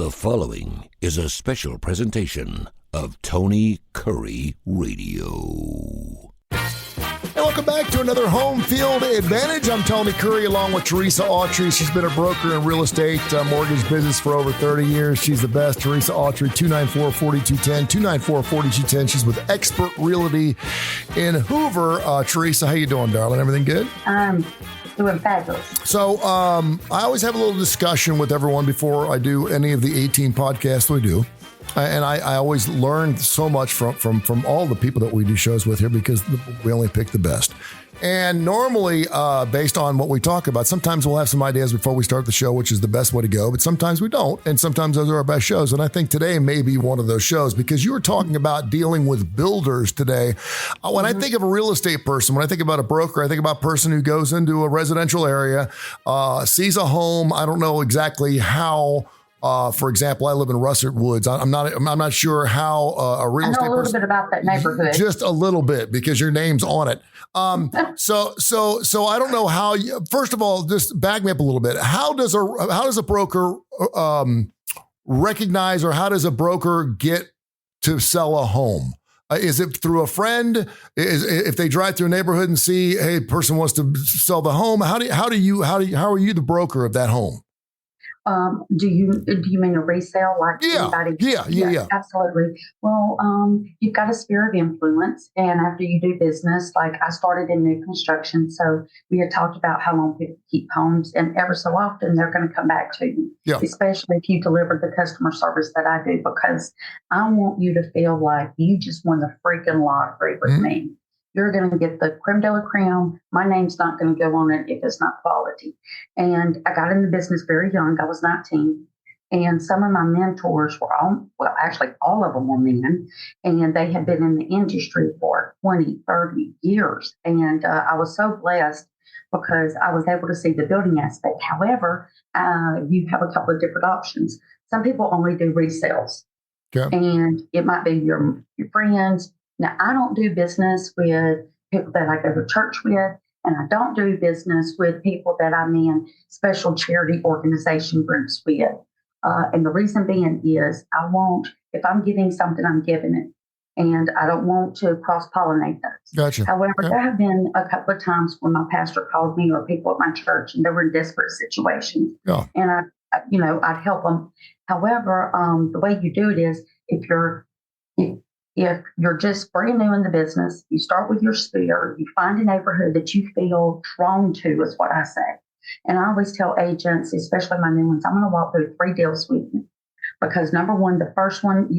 The following is a special presentation of Tony Kurre Radio. And welcome back to another Home Field Advantage. I'm Tony Kurre along with Teresa Autrey. She's been a broker in real estate mortgage business for over 30 years. She's the best. Teresa Autrey, 294-4210, 294-4210. She's with Expert Realty in Hoover. Teresa, how you doing, darling? Everything good? Doing fabulous. So I always have a little discussion with everyone before I do any of the 18 podcasts we do. And I always learn so much from all the people that we do shows with here because we only pick the best. And normally, based on what we talk about, sometimes we'll have some ideas before we start the show, which is the best way to go. But sometimes we don't. And sometimes those are our best shows. And I think today may be one of those shows because you were talking about dealing with builders today. When I think of a real estate person, when I think about a broker, I think about a person who goes into a residential area, sees a home. I don't know exactly how. For example, I live in Russet Woods. I'm not sure how a real estate person. I know a little bit about that neighborhood. Just a little bit because your name's on it. So I don't know how. First of all, just back me up a little bit. How does a broker recognize, or how does a broker get to sell a home? Is it through a friend? If they drive through a neighborhood and see, hey, a person wants to sell the home. How are you the broker of that home? Do you mean a resale? Like anybody? Yeah. Absolutely. Well, you've got a sphere of influence, and after you do business, like I started in new construction, so we had talked about how long people keep homes, and ever so often they're going to come back to you, especially if you deliver the customer service that I do, because I want you to feel like you just won the freaking lottery with me. You're going to get the creme de la creme. My name's not going to go on it if it's not quality. And I got in the business very young. I was 19. And some of my mentors were actually all of them were men. And they had been in the industry for 20, 30 years. And I was so blessed because I was able to see the building aspect. However, you have a couple of different options. Some people only do resales. Okay. And it might be your friends. Now, I don't do business with people that I go to church with, and I don't do business with people that I'm in special charity organization groups with. And the reason being is if I'm giving something, I'm giving it. And I don't want to cross-pollinate those. Gotcha. However, there have been a couple of times when my pastor called me or people at my church, and they were in desperate situations. Yeah. And I'd help them. However, the way you do it is if you're just brand new in the business, you start with your sphere, you find a neighborhood that you feel drawn to, is what I say. And I always tell agents, especially my new ones, I'm going to walk through 3 deals with you. Because number one, the first one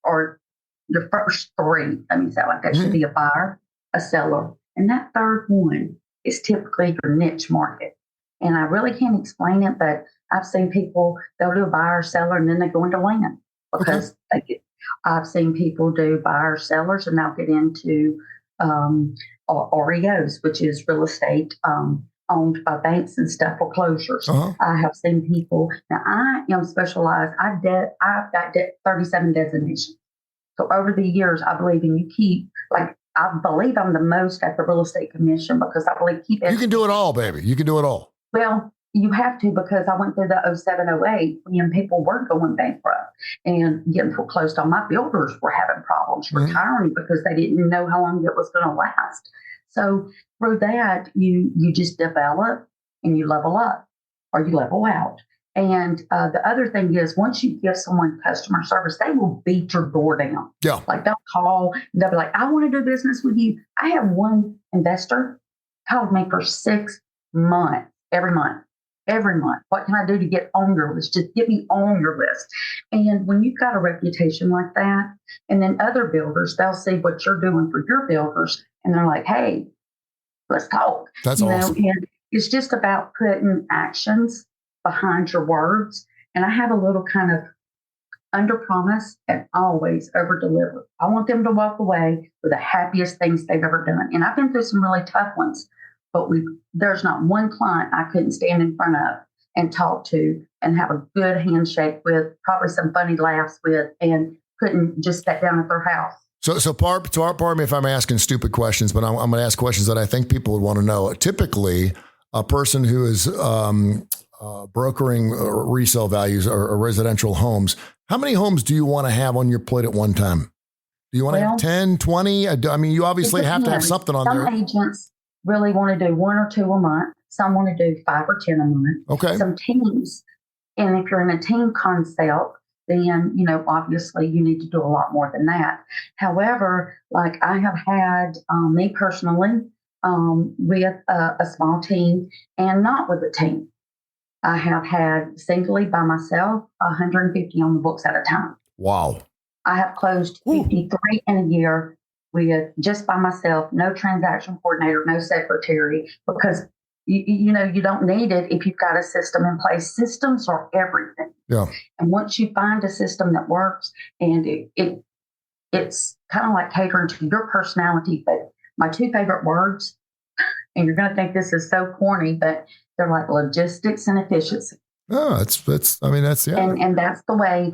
or your first 3, let me say it like that, should be a buyer, a seller. And that third one is typically your niche market. And I really can't explain it, but I've seen people, they'll do a buyer, seller, and then they go into land because I've seen people do buyer sellers, and they'll get into REOs, which is real estate owned by banks and stuff, foreclosures. I have seen people. Now, I am specialized. I've got 37 designations. So over the years, I believe I believe I'm the most at the real estate commission because I believe you can do it all, baby. You can do it all. Well, you have to, because I went through the 07, 08 when people were going bankrupt and getting foreclosed on. My builders were having problems retiring because they didn't know how long it was going to last. So through that, you just develop and you level up or you level out. And the other thing is, once you give someone customer service, they will beat your door down. Yeah. Like they'll call, they'll be like, I want to do business with you. I have one investor called me for 6 months, every month. What can I do to get on your list? Just get me on your list. And when you've got a reputation like that, and then other builders, they'll see what you're doing for your builders, and they're like, hey, let's talk. That's awesome. And it's just about putting actions behind your words. And I have a little kind of under promise and always over deliver. I want them to walk away with the happiest things they've ever done. And I've been through some really tough ones. But there's not one client I couldn't stand in front of and talk to and have a good handshake with, probably some funny laughs with, and couldn't just sit down at their house. So pardon me if I'm asking stupid questions, but I'm going to ask questions that I think people would want to know. Typically, a person who is brokering resale values or residential homes. How many homes do you want to have on your plate at one time? Do you want to have 10, 20? I mean, you obviously have to have something on there. Some agents really want to do 1 or 2 a month. Some want to do 5 or 10 a month. Okay. Some teams, and if you're in a team concept, then, obviously you need to do a lot more than that. However, like I have had, me personally, with a small team and not with a team. I have had singly by myself 150 on the books at a time. Wow. I have closed 53 in a year with just by myself, no transaction coordinator, no secretary, because you don't need it if you've got a system in place. Systems are everything. Yeah. And once you find a system that works, and it's kind of like catering to your personality. But my 2 favorite words, and you're going to think this is so corny, but they're like logistics and efficiency. Oh, that's yeah. And that's the way,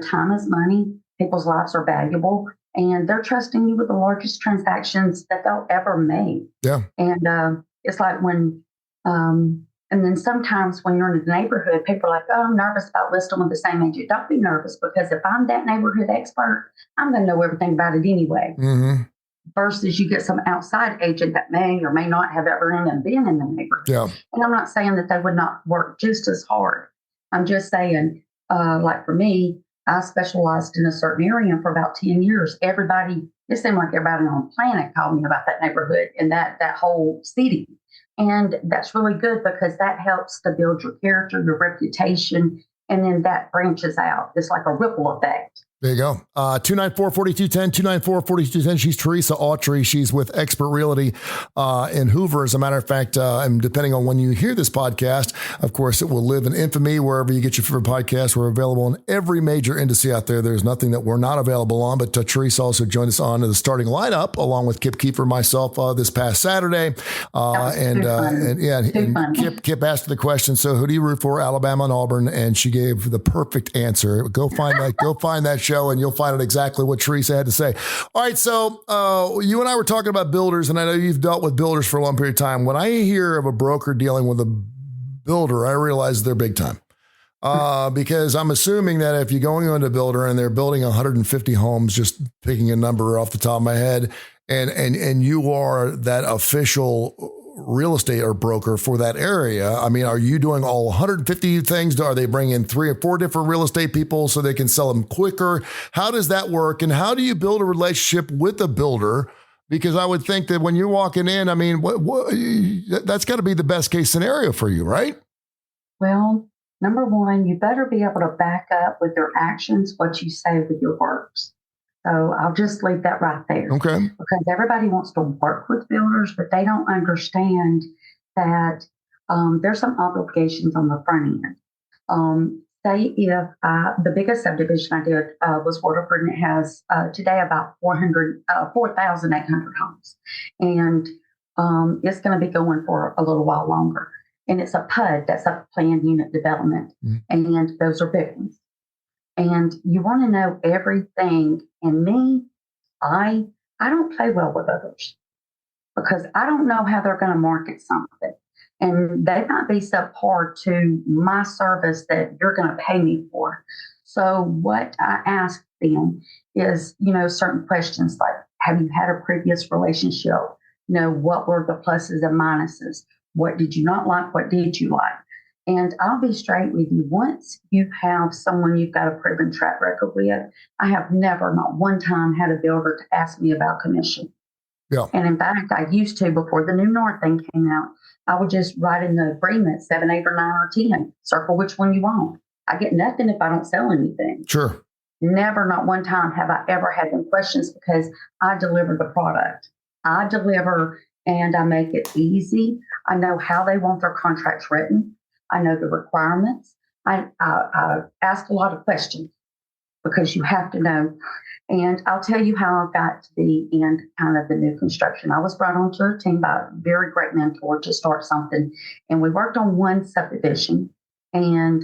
time is money. People's lives are valuable, and they're trusting you with the largest transactions that they'll ever make. Yeah. And it's like when, and then sometimes when you're in the neighborhood, people are like, oh, I'm nervous about listing with the same agent. Don't be nervous, because if I'm that neighborhood expert, I'm going to know everything about it anyway. Mm-hmm. Versus you get some outside agent that may or may not have ever even been in the neighborhood. Yeah. And I'm not saying that they would not work just as hard. I'm just saying, like for me, I specialized in a certain area, and for about 10 years, it seemed like everybody on the planet called me about that neighborhood and that whole city. And that's really good, because that helps to build your character, your reputation, and then that branches out. It's like a ripple effect. There you go. 294-4210, 294-4210. She's Teresa Autrey. She's with Expert Realty in Hoover. As a matter of fact, and depending on when you hear this podcast, of course, it will live in infamy wherever you get your favorite podcast. We're available on every major indice out there. There's nothing that we're not available on. But Teresa also joined us on the starting lineup, along with Kip Kiefer, myself, this past Saturday. Kip asked the question, so who do you root for, Alabama and Auburn? And she gave the perfect answer. Go find that show, and you'll find out exactly what Teresa had to say. All right, so you and I were talking about builders, and I know you've dealt with builders for a long period of time. When I hear of a broker dealing with a builder, I realize they're big time. Because I'm assuming that if you're going on a builder and they're building 150 homes, just picking a number off the top of my head, and you are that official real estate or broker for that area. I mean, are you doing all 150 things? Are they bringing in 3 or 4 different real estate people so they can sell them quicker? How does that work? And how do you build a relationship with a builder? Because I would think that when you're walking in, I mean, that's got to be the best case scenario for you, right? Well, number one, you better be able to back up with your actions what you say with your words. So I'll just leave that right there. Okay. Because everybody wants to work with builders, but they don't understand that there's some obligations on the front end. Say if the biggest subdivision I did was Waterford, and it has today about 4,800 homes. And it's going to be going for a little while longer. And it's a PUD, that's a planned unit development. Mm-hmm. And those are big ones. And you want to know everything. And me, I don't play well with others, because I don't know how they're going to market something. And they might be subpar to my service that you're going to pay me for. So what I ask them is, certain questions like, have you had a previous relationship? What were the pluses and minuses? What did you not like? What did you like? And I'll be straight with you. Once you have someone you've got a proven track record with, I have never, not one time, had a builder to ask me about commission. Yeah. And in fact, I used to, before the new North thing came out, I would just write in the agreement 7, 8, or 9, or 10. Circle which one you want. I get nothing if I don't sell anything. Sure. Never, not one time have I ever had them questions, because I deliver the product. I deliver, and I make it easy. I know how they want their contracts written. I know the requirements. I ask a lot of questions, because you have to know. And I'll tell you how I got to be in kind of the new construction. I was brought onto a team by a very great mentor to start something. And we worked on one subdivision, and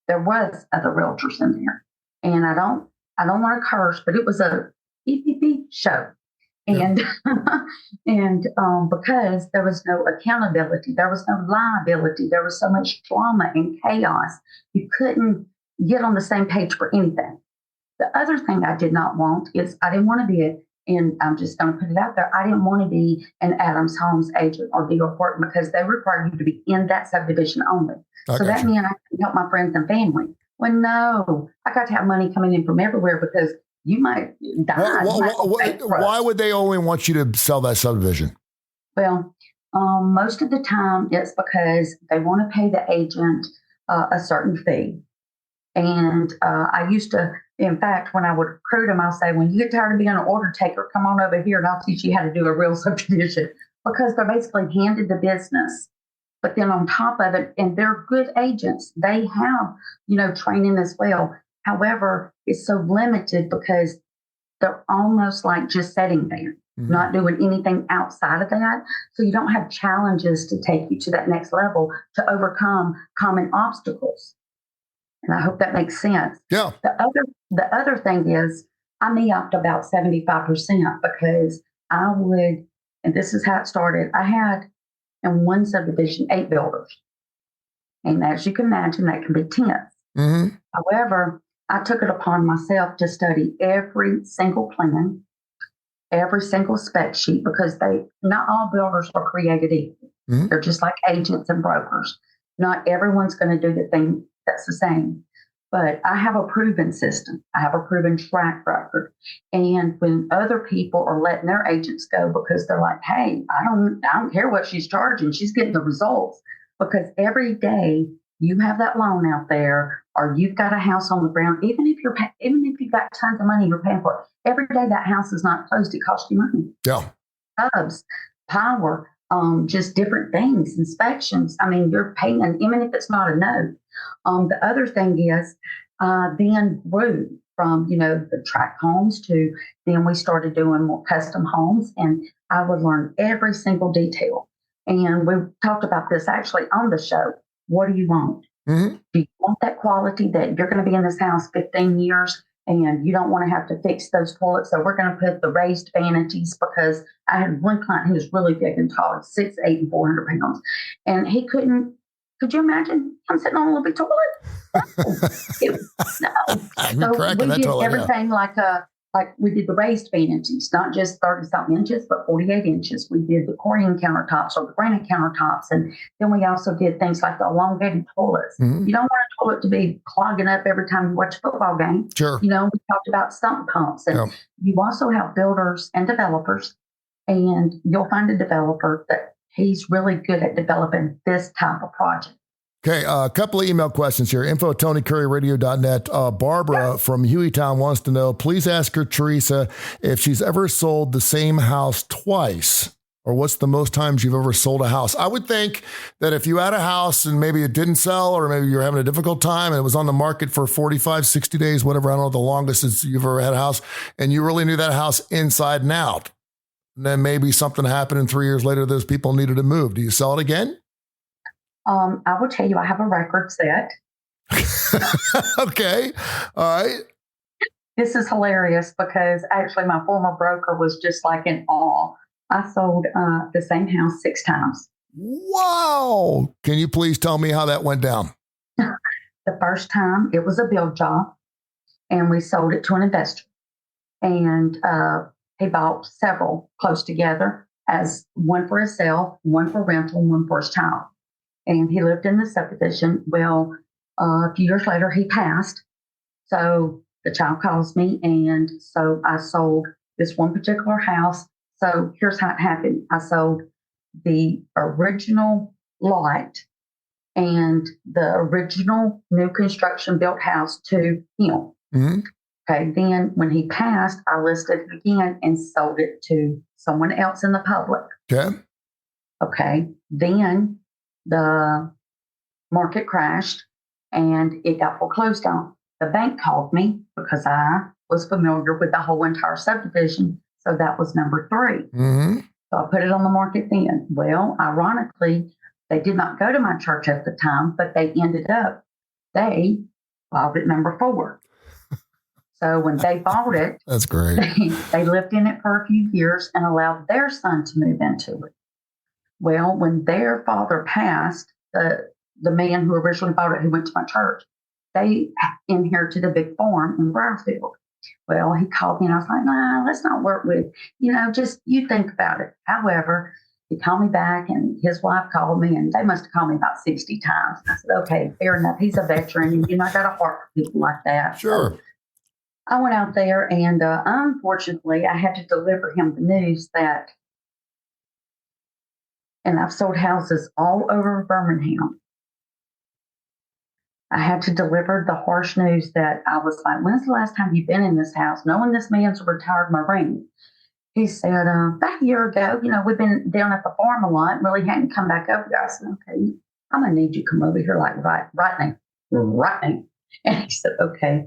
there was other realtors in there. And I don't want to curse, but it was a PPP show. And because there was no accountability, there was no liability, there was so much drama and chaos, you couldn't get on the same page for anything. The other thing I did not want is I didn't want to be and I'm just going to put it out there, I didn't want to be an Adams Homes agent or dealer for it because they required you to be in that subdivision only. So that meant I could help my friends and family. Well, no, I got to have money coming in from everywhere because you might die. Why would they only want you to sell that subdivision? Well, most of the time it's because they want to pay the agent a certain fee. And I used to, in fact, when I would recruit them, I'll say, when you get tired of being an order taker, come on over here and I'll teach you how to do a real subdivision, because they're basically handed the business. But then on top of it, and they're good agents, they have, training as well. However, it's so limited because they're almost like just sitting there, not doing anything outside of that. So you don't have challenges to take you to that next level to overcome common obstacles. And I hope that makes sense. Yeah. The other thing is I me-upped about 75% because I would, and this is how it started. I had in one subdivision 8 builders. And as you can imagine, that can be tense. However, I took it upon myself to study every single plan, every single spec sheet, because not all builders are created equal. They're just like agents and brokers. Not everyone's going to do the thing that's the same. But I have a proven system. I have a proven track record. And when other people are letting their agents go because they're like, hey, I don't care what she's charging. She's getting the results. Because every day you have that loan out there, or you've got a house on the ground, even if you've got tons of money you're paying for it, every day that house is not closed, it costs you money. Yeah. Subs, power, just different things, inspections. I mean, you're paying, even if it's not a note. The other thing is, then grew from, the tract homes to then we started doing more custom homes, and I would learn every single detail. And we talked about this actually on the show. What do you want? Do you want that quality that you're going to be in this house 15 years and you don't want to have to fix those toilets? So we're going to put the raised vanities, because I had one client who was really big and tall, 6'8" and 400 pounds. And he couldn't, could you imagine him sitting on a little bit toilet? No. So we did everything like we did the raised vanities, not just 30-something inches, but 48 inches. We did the Korean countertops or the granite countertops. And then we also did things like the elongated toilets. You don't want a toilet to be clogging up every time you watch a football game. Sure. We talked about sump pumps. And you also have builders and developers. And you'll find a developer that he's really good at developing this type of project. Okay, a couple of email questions here. info@tonycurryradio.net. Barbara from Hueytown wants to know, please ask her, Teresa, if she's ever sold the same house twice, or what's the most times you've ever sold a house. I would think that if you had a house and maybe it didn't sell, or maybe you're having a difficult time and it was on the market for 45, 60 days, whatever, I don't know the longest since you've ever had a house, and you really knew that house inside and out, and then maybe something happened and 3 years later those people needed to move. Do you sell it again? I will tell you, I have a record set. Okay. All right. This is hilarious because actually my former broker was just like in awe. I sold the same house 6 times. Wow. Can you please tell me how that went down? The first time it was a build job, and we sold it to an investor. And he bought several close together, as one for himself, one for rental, and one for his child. And he lived in the subdivision. Well, a few years later, he passed. So the child calls me, and so I sold this one particular house. So here's how it happened. I sold the original lot and the original new construction built house to him. Okay, then when he passed, I listed it again and sold it to someone else in the public. Okay, then the market crashed and it got foreclosed on. The bank called me because I was familiar with the whole entire subdivision. So that was number 3. So I put it on the market then. Well, ironically, they did not go to my church at the time, but they filed it number 4. So when they bought it, That's great. they lived in it for a few years and allowed their son to move into it. Well, when their father passed, the man who originally bought it, who went to my church, they inherited a big farm in Briarfield. Well, he called me and I was like, nah, let's not work with, just you think about it. However, he called me back and his wife called me and they must have called me about 60 times. I said, okay, fair enough. He's a veteran and, I got a heart for people like that. Sure. So I went out there and unfortunately I had to deliver him the news that, and I've sold houses all over Birmingham. I had to deliver the harsh news that I was like, when's the last time you've been in this house? Knowing this man's a retired Marine. He said, about a year ago, we've been down at the farm a lot, really hadn't come back over there. I said, okay, I'm going to need you to come over here like right now. And he said, okay.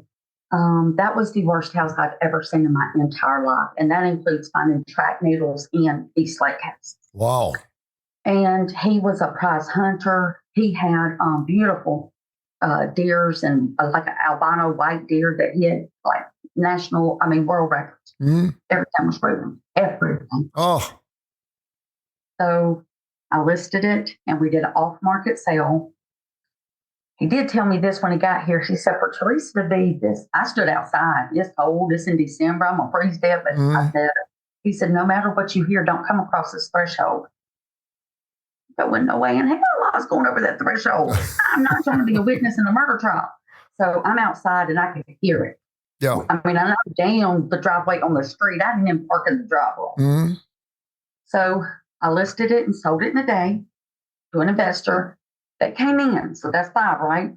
That was the worst house I've ever seen in my entire life. And that includes finding track needles in East Lake houses. Wow. And he was a prize hunter. He had beautiful deers and like an albino white deer that he had like world records. Mm-hmm. Everything was proven. Everything. Oh. So I listed it and we did an off-market sale. He did tell me this when he got here. He said, for Teresa to be this, I stood outside. It's cold. It's in December. I'm going to freeze to death. But I said, he said, no matter what you hear, don't come across this threshold. There wasn't no way in hell I was going over that threshold. I'm not trying to be a witness in a murder trial. So I'm outside and I could hear it. Yeah. I mean, I'm not down the driveway on the street. I didn't even park in the driveway. Mm-hmm. So I listed it and sold it in a day to an investor that came in. So that's 5, right?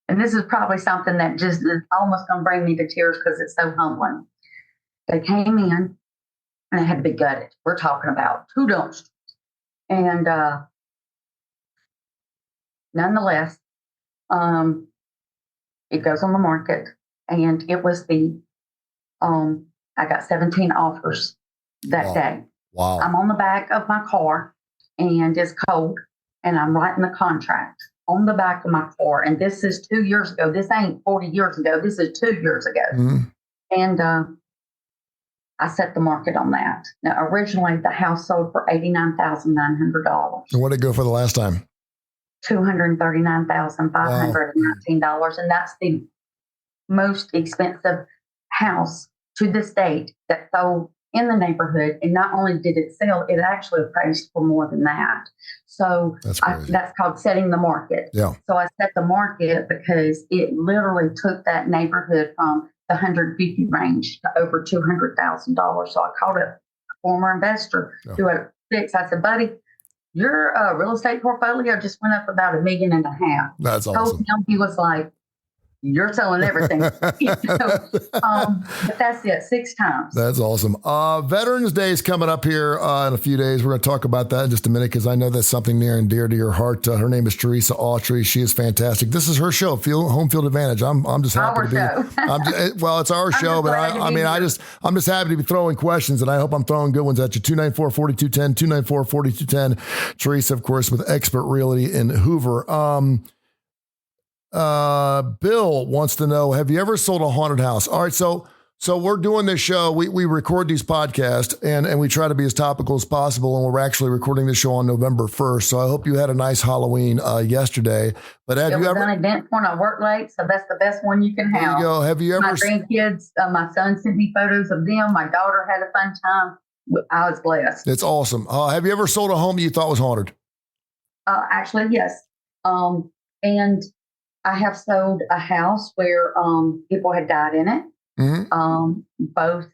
And this is probably something that just is almost going to bring me to tears because it's so humbling. They came in and it had to be gutted. We're talking about 2 dumpsters. And nonetheless, it goes on the market, and it was I got 17 offers that day. Wow. I'm on the back of my car, and it's cold, and I'm writing the contract on the back of my car. And this is 2 years ago. This ain't 40 years ago. This is 2 years ago. Mm-hmm. And I set the market on that. Now, originally, the house sold for $89,900. And what did it go for the last time? $239,519. Wow. And that's the most expensive house to this date that sold in the neighborhood. And not only did it sell, it actually appraised for more than that. So that's called setting the market. Yeah. So I set the market because it literally took that neighborhood from the 150 range to over $200,000. So I called a former investor who had 6. I said, buddy, your real estate portfolio just went up about $1.5 million. That's awesome. He was like, you're selling everything. But that's it, 6 times. That's awesome. Veterans Day is coming up here in a few days. We're going to talk about that in just a minute because I know that's something near and dear to your heart. Her name is Teresa Autrey. She is fantastic. This is her show, Home Field Advantage. I'm just happy to be. It's our show, but I'm just happy to be throwing questions, and I hope I'm throwing good ones at you. 294-4210, 294-4210. Teresa, of course, with Expert Realty in Hoover. Bill wants to know, have you ever sold a haunted house? All right. So we're doing this show. We record these podcasts and we try to be as topical as possible. And we're actually recording this show on November 1st. So I hope you had a nice Halloween, yesterday, but have you ever done an event when I work late? So that's the best one you can have. There you go. Have you ever? My grandkids, my son sent me photos of them. My daughter had a fun time. I was blessed. It's awesome. Have you ever sold a home that you thought was haunted? Actually, yes. And I have sold a house where people had died in it, both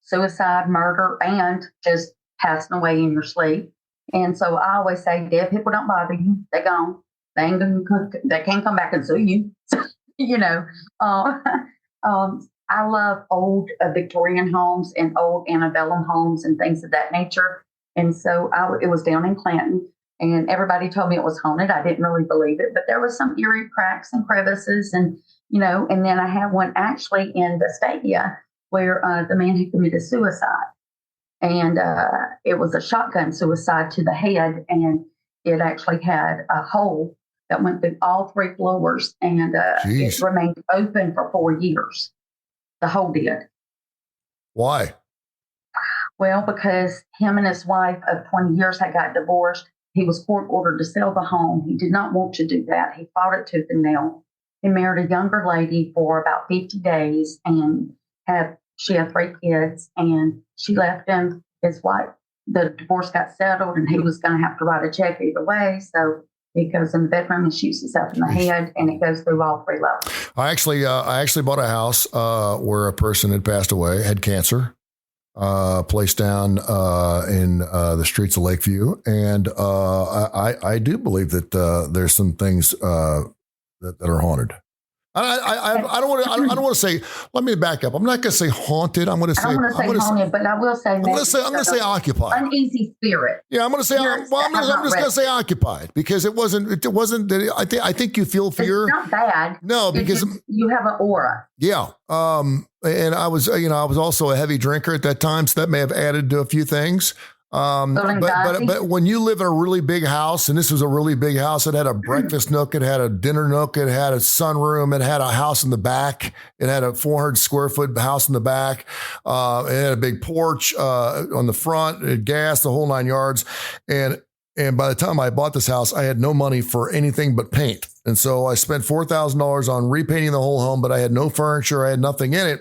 suicide, murder, and just passing away in your sleep. And so I always say, dead people don't bother you. They're gone. They can't come back and sue you. I love old Victorian homes and old antebellum homes and things of that nature. And so it was down in Clanton. And everybody told me it was haunted. I didn't really believe it, but there was some eerie cracks and crevices, and and then I had one actually in Vestavia where the man had committed suicide, and it was a shotgun suicide to the head, and it actually had a hole that went through all 3 floors, and it remained open for 4 years. The whole did. Why? Well, because him and his wife of 20 years had got divorced. He was court ordered to sell the home. He did not want to do that. He fought it tooth and nail. He married a younger lady for about 50 days and she had 3 kids, and she left him. His wife, the divorce got settled, and he was going to have to write a check either way. So he goes in the bedroom and shoots himself in the head, and it goes through all 3 levels. I actually bought a house where a person had passed away, had cancer, placed down in the streets of Lakeview, and I do believe that there's some things that are haunted. I don't want to say. Let me back up. I'm not going to say haunted. I'm going to say haunted, but I will say. I'm going to say occupied. Uneasy spirit. Yeah, I'm going to say. I'm just going to say occupied because it wasn't. I think you feel fear. It's not bad. No, because you have an aura. Yeah. And I was also a heavy drinker at that time, so that may have added to a few things. But when you live in a really big house, and this was a really big house, it had a breakfast nook, it had a dinner nook, it had a sunroom, it had a house in the back, it had a 400 square foot house in the back, it had a big porch on the front, it had gas, the whole 9 yards. And by the time I bought this house, I had no money for anything but paint. And so I spent $4,000 on repainting the whole home, but I had no furniture, I had nothing in it.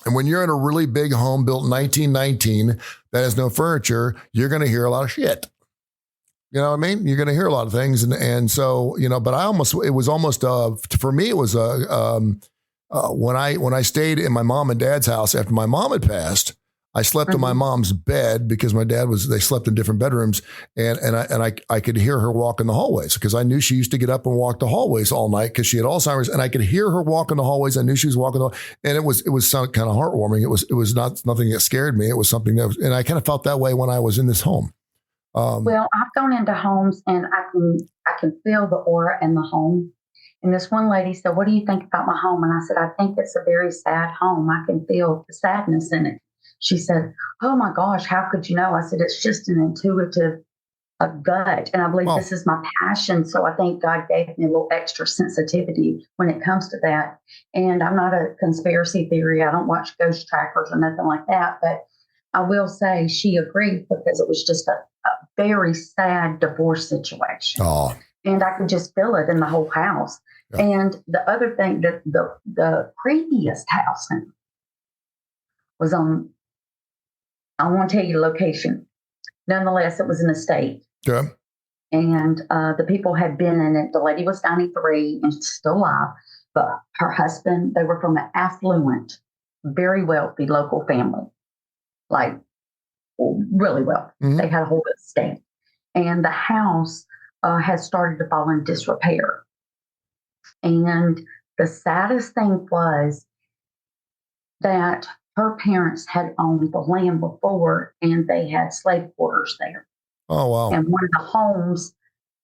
And when you're in a really big home built in 1919 that has no furniture, you're going to hear a lot of shit. You know what I mean? You're going to hear a lot of things. And so, but it was almost for me, it was when I stayed in my mom and dad's house after my mom had passed, I slept in my mom's bed because my dad they slept in different bedrooms, and I could hear her walk in the hallways because I knew she used to get up and walk the hallways all night because she had Alzheimer's, and I could hear her walk in the hallways. I knew she was walking and it was kind of heartwarming. It was nothing that scared me. It was something and I kind of felt that way when I was in this home. Well, I've gone into homes and I can feel the aura in the home. And this one lady said, "What do you think about my home?" And I said, "I think it's a very sad home. I can feel the sadness in it." She said, "Oh my gosh, how could you know?" I said, "It's just an intuitive gut. And I believe this is my passion. So I think God gave me a little extra sensitivity when it comes to that. And I'm not a conspiracy theory. I don't watch ghost trackers or nothing like that. But I will say she agreed because it was just a very sad divorce situation. Oh. And I could just feel it in the whole house. Yeah. And the other thing that the previous house was on, I won't tell you the location. Nonetheless, it was an estate. Yeah. And the people had been in it. The lady was 93 and still alive. But her husband, they were from an affluent, very wealthy local family. Like, really wealthy. Mm-hmm. They had a whole estate. And the house had started to fall in disrepair. And the saddest thing was that her parents had owned the land before, and they had slave quarters there. Oh, wow. And one of the homes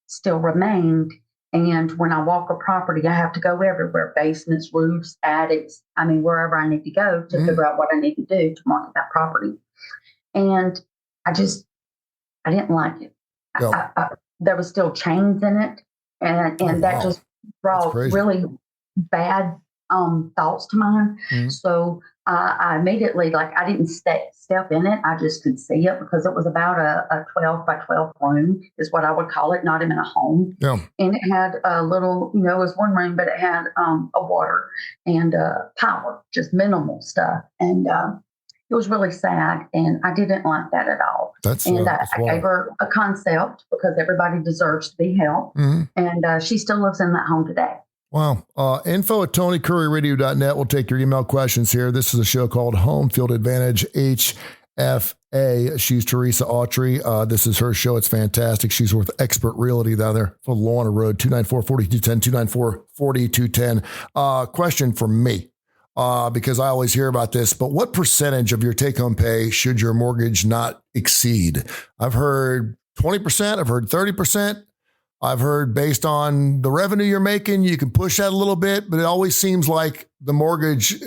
still remained. And when I walk a property, I have to go everywhere, basements, roofs, attics. I mean, wherever I need to go to figure out what I need to do to market that property. And I didn't like it. No. There was still chains in it. And that just brought really bad thoughts to mind. Mm-hmm. So I immediately, I didn't step in it. I just could see it because it was about a 12 by 12 room is what I would call it, not even a home. Yeah. And it had a little, it was one room, but it had a water and power, just minimal stuff. And it was really sad. And I didn't like that at all. I gave her a concept because everybody deserves to be helped. Mm-hmm. And she still lives in that home today. Wow. info@TonyKurreRadio.net. We'll take your email questions here. This is a show called Home Field Advantage HFA. She's Teresa Autrey. This is her show. It's fantastic. She's with Expert Realty down there for Law on the Road, 294-4210, 294-4210. Question from me, because I always hear about this, but what percentage of your take-home pay should your mortgage not exceed? I've heard 20%. I've heard 30%. I've heard based on the revenue you're making, you can push that a little bit, but it always seems like the mortgage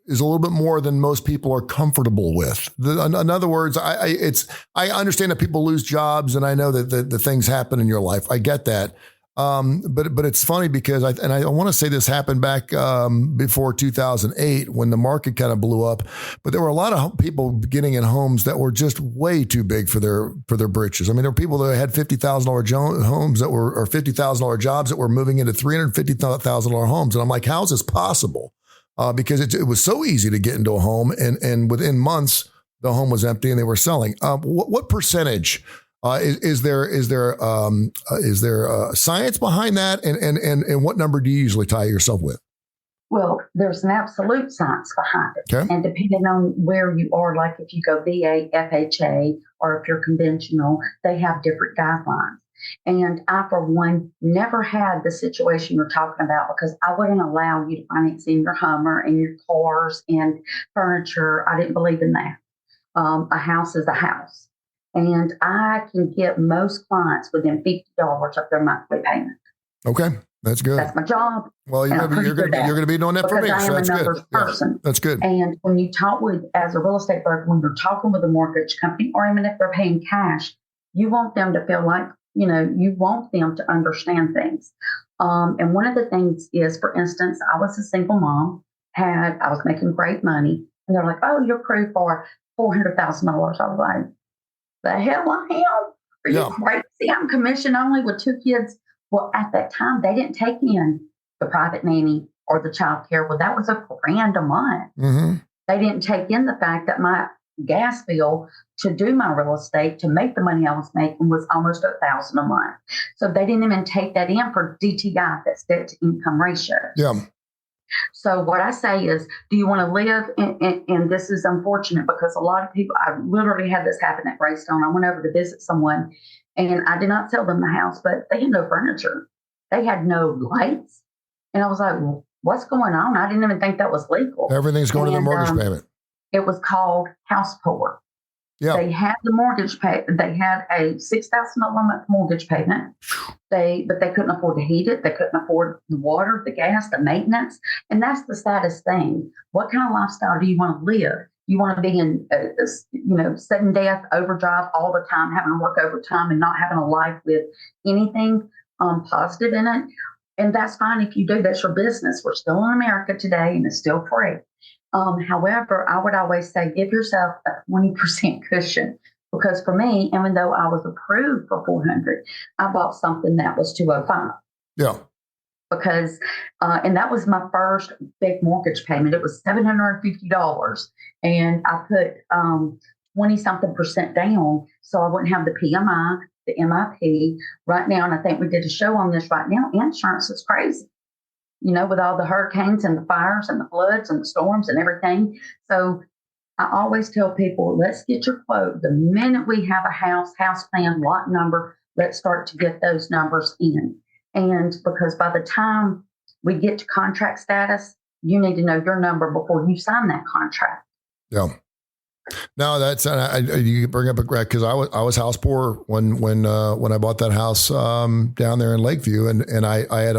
is a little bit more than most people are comfortable with. In other words, I understand that people lose jobs, and I know that the things happen in your life. I get that. But it's funny because I want to say this happened back before 2008 when the market kind of blew up. But there were a lot of people getting in homes that were just way too big for their britches. I mean, there were people that had $50,000 homes that were, or $50,000 jobs that were moving into $350,000 homes, and I'm like, how is this possible? Because it was so easy to get into a home, and within months the home was empty and they were selling. What percentage? Is there science behind that, and what number do you usually tie yourself with? Well, there's an absolute science behind it, okay. And depending on where you are, like if you go VA, FHA, or if you're conventional, they have different guidelines. And I, for one, never had the situation you're talking about because I wouldn't allow you to finance in your Hummer and your cars and furniture. I didn't believe in that. A house is a house. And I can get most clients within $50 of their monthly payment. Okay, that's good. That's my job. Well, you're going to be doing that for me. I am so that's a numbers good. person. Yeah, that's good. And when you talk with, as a real estate broker, when you're talking with a mortgage company, or even if they're paying cash, you want them to feel like, you want them to understand things. And one of the things is, for instance, I was a single mom, I was making great money, and they're like, "Oh, you're approved for $400,000." I was like, "The hell I am? Are you crazy? I'm commission only with 2 kids." Well, at that time, they didn't take in the private nanny or the child care. Well, that was $1,000 a month. Mm-hmm. They didn't take in the fact that my gas bill to do my real estate, to make the money I was making, was almost $1,000 a month. So they didn't even take that in for DTI, that's debt to income ratio. Yeah. So what I say is, do you want to live and this is unfortunate because a lot of people, I literally had this happen at Greystone. I went over to visit someone and I did not sell them the house, but they had no furniture. They had no lights. And I was like, well, what's going on? I didn't even think that was legal. Everything's going to the mortgage payment. It was called house poor. Yeah. They had the mortgage pay. They had a $6,000 a month mortgage payment. But they couldn't afford to heat it. They couldn't afford the water, the gas, the maintenance. And that's the saddest thing. What kind of lifestyle do you want to live? You want to be in, sudden death, overdrive all the time, having to work overtime and not having a life with anything positive in it. And that's fine if you do. That's your business. We're still in America today, and it's still free. However, I would always say give yourself a 20% cushion, because for me, even though I was approved for $400, I bought something that was $205. Yeah. Because, and that was my first big mortgage payment. It was $750, and I put 20-something% down, so I wouldn't have the PMI, the MIP. Right now, and I think we did a show on this right now, insurance is crazy. With all the hurricanes and the fires and the floods and the storms and everything. So I always tell people, let's get your quote. The minute we have a house plan, lot number, let's start to get those numbers in. And because by the time we get to contract status, you need to know your number before you sign that contract. Yeah. No, that's you bring up a great, because I was house poor when I bought that house down there in Lakeview, and I had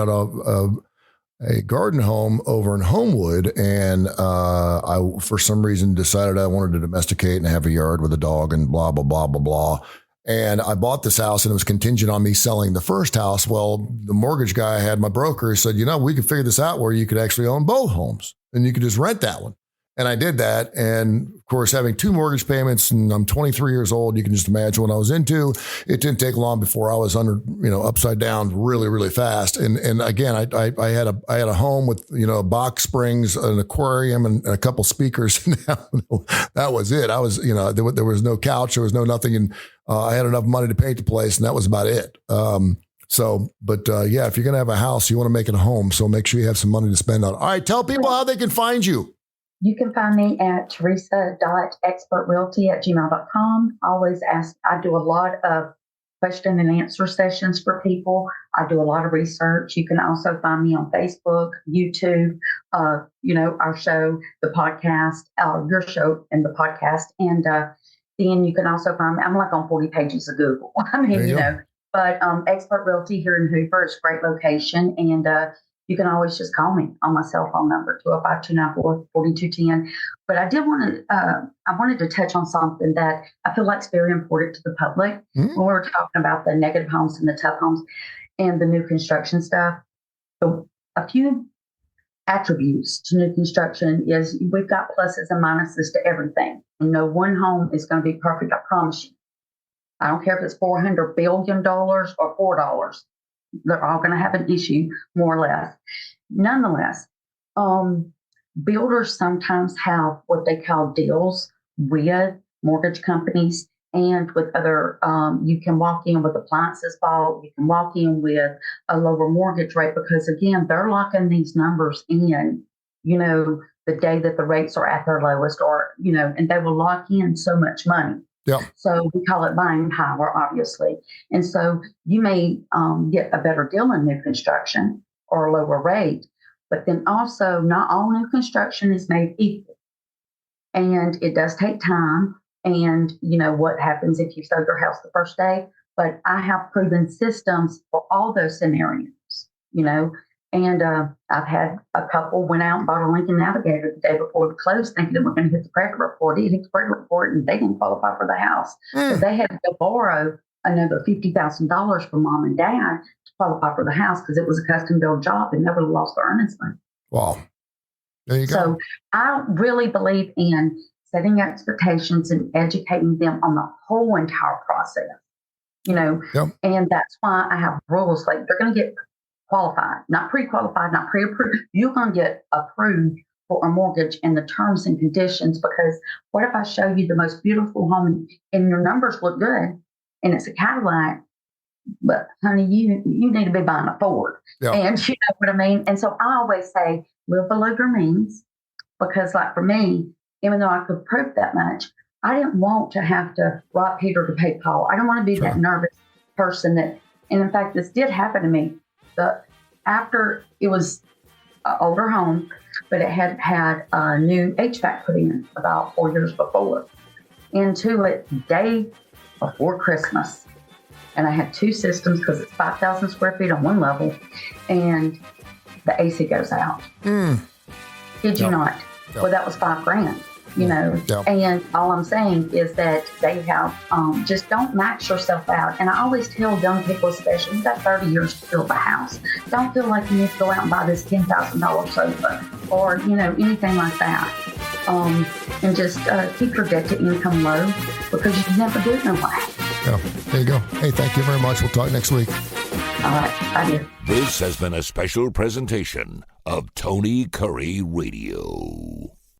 a garden home over in Homewood, and I, for some reason, decided I wanted to domesticate and have a yard with a dog and blah, blah, blah, blah, blah. And I bought this house, and it was contingent on me selling the first house. Well, the mortgage guy I had, my broker, he said, we could figure this out where you could actually own both homes, and you could just rent that one. And I did that. And of course, having 2 mortgage payments, and I'm 23 years old, you can just imagine what I was into. It didn't take long before I was upside down really, really fast. And again, I had a home with, box springs, an aquarium, and a couple speakers. That was it. I was, there was no couch, there was no nothing. And I had enough money to paint the place, and that was about it. If you're going to have a house, you want to make it a home. So make sure you have some money to spend on it. All right. Tell people how they can find you. You can find me at teresa.expertrealty@gmail.com. I do a lot of question and answer sessions for people. I do a lot of research. You can also find me on Facebook, YouTube, our show, the podcast, your show and the podcast. And then you can also find me, I'm like on 40 pages of Google. But Expert Realty here in Hoover is a great location. And you can always just call me on my cell phone number, 205-294-4210. But I wanted to touch on something that I feel like is very important to the public when we're talking about the negative homes and the tough homes. and the new construction stuff. A few attributes to new construction is we've got pluses and minuses to everything. No one home is going to be perfect, I promise you. I don't care if it's $400 billion or $4. They're all going to have an issue, more or less. Nonetheless, builders sometimes have what they call deals with mortgage companies and with other, you can walk in with appliances bought, you can walk in with a lower mortgage rate because, again, they're locking these numbers in, the day that the rates are at their lowest or, and they will lock in so much money. Yeah. So we call it buying power, obviously. And so you may get a better deal in new construction or a lower rate, but then also not all new construction is made equal. And it does take time. And what happens if you sold your house the first day? But I have proven systems for all those scenarios, And I've had a couple went out and bought a Lincoln Navigator the day before the close, thinking that we're going to hit the credit report. It hit the credit report, and they didn't qualify for the house. So they had to go borrow another $50,000 from mom and dad to qualify for the house because it was a custom built job, and they would have lost their earnest money. Wow. There you go. So I really believe in setting expectations and educating them on the whole entire process, Yep. And that's why I have rules like they're going to get qualified, not pre-qualified, not pre-approved. You're going to get approved for a mortgage and the terms and conditions, because what if I show you the most beautiful home and your numbers look good and it's a Cadillac, but honey, you need to be buying a Ford. Yeah. And you know what I mean? And so I always say live below your means, because like for me, even though I could prove that much, I didn't want to have to rob Peter to pay Paul. I don't want to be that nervous person and in fact, this did happen to me. After it was an older home, but it had a new HVAC put in about 4 years before. Into it day before Christmas. And I had two systems because it's 5,000 square feet on one level, and the AC goes out. Did you not? Yep. Well, that was $5,000. Yep. And all I'm saying is that they have, just don't max yourself out. And I always tell young people, especially, you've got 30 years to build a house. Don't feel like you need to go out and buy this $10,000 sofa or, anything like that. And just keep your debt to income low, because you can never do it no way. Yeah, there you go. Hey, thank you very much. We'll talk next week. All right. Bye, dear. This has been a special presentation of Tony Kurre Radio.